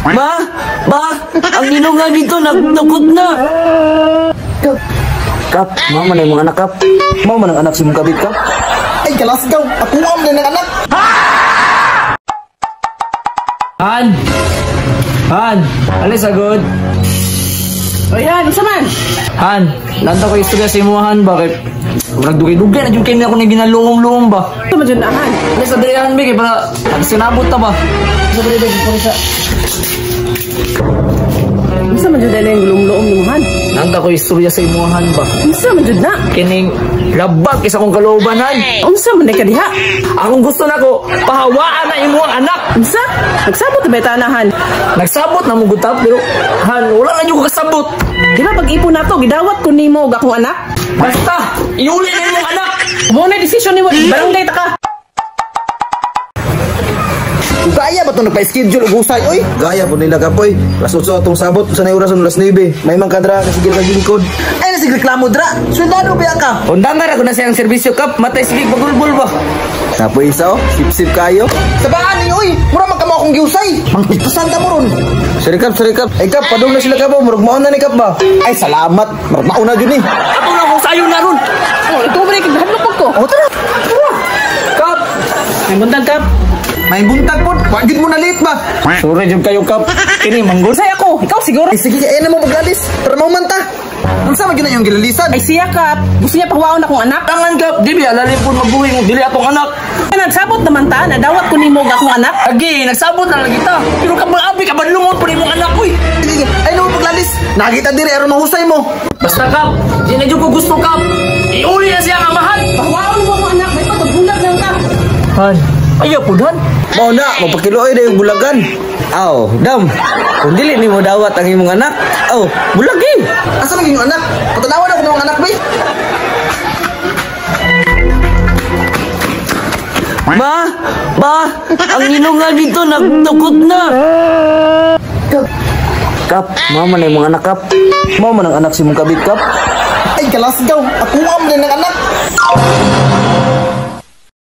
Ma! Ba! Ang ninong nga dito, nagtukot na! Kap, mama na yung mga anak, Kap. Mama ng anak si mong kabit, Kap. Ay, kalasgaw. Ako ang na ng anak. Han! Han! Alis agad. O yan, isa man. Han, lanta ko istorya sa imuhan, bakit? Nagdugay-dugay na yung kayo ako na ginalungong-lungong ba? Ito man dyan, Han. Alis na dalihan, Big, para sinabot na ba? Isa dali, Big, isa. Isa man dyan na yung gulong-loom ni mo, Han. Lanta ko istorya sa imuhan ba? Isa man dyan na. Kining labag isa kong kaloobanan. Unsa man ka diha? Akong gusto na ko, pahawaan na imuang anak. Unsa? Nagsabot na ba tanahan? Nagsabot na mong gutap, pero Han, wala na yung kasabot. Di ba pag-ipon na to, gidawat ko nimo og akong anak? Basta, iuli na yung anak. Mo na desisyon nimo, barangay ta ka. Gaya ba ito nagpa-schedule o gusay? Uy, gaya po nila kapoy. Alas 8 atong sabot. Sa na oras ng alas 9. May mang kadra kasigil ka gingkod. Ay, nasig reklamo dra. Sundado ba ka? Undangan ako na siyang serbisyo, Kap. Matay sige pagulbul ba? Napoy isa, oh. Sip-sip kayo. Sabaan niyo, uy. Mura man ka mo akong giusay. Ang pitusan ka mo ron. Sarikap, sarikap. Ay, Kap, padung na sila ka ba? Murag mauna ni Kap ba? Ay, salamat. Murag mauna dyan eh. Ako na kung sayo na ron. Oh, ito ba rin kaghanap ko? O, tara. Tara. Kap! May buntag, Kap. May buntag po. Wagid mo na late ba? Sorry dyan kayo, Kap. Kini, manggol. Say ako, ikaw siguro. Ay, sige, ayan na mo maglalis. Para maumanta. Ang sama gina yung gilalisan. Ay siya, Kap. Gusto niya pahawaon akong anak. Tangan, Kap. Di ba, lalim po magbuhay mo. Dili atong anak. Nagsabot naman ta, nadawat ko nimo og akong anak. Agi, nagsabot na lang kita. Pero kabalabi, kabalungon pa rin mong anak ko eh. Sige, ay na mo paglalis. Nakita diri, aron mahusay mo. Basta, Kap. Di na dyan ko gusto, Kap. Iuli na siya ang amahan. Pahawaon mo akong anak, may pagbulag lang ka. Han, ayaw po, Dan. Mau na, mapakiloy na yung bulagan. Aw, dam. Kung dili ni mo dawat ang imong anak, aw, bulagi. Asa man yung anak? Patanawan ako ng anak, bay. Ma! Ba! Ang ninong nga dito, nagtukot na! Kap, mama na yung mga anak, Kap. Mama ng anak si mong kabit, Kap. Ay, kalasgaw. Ako ang ng anak.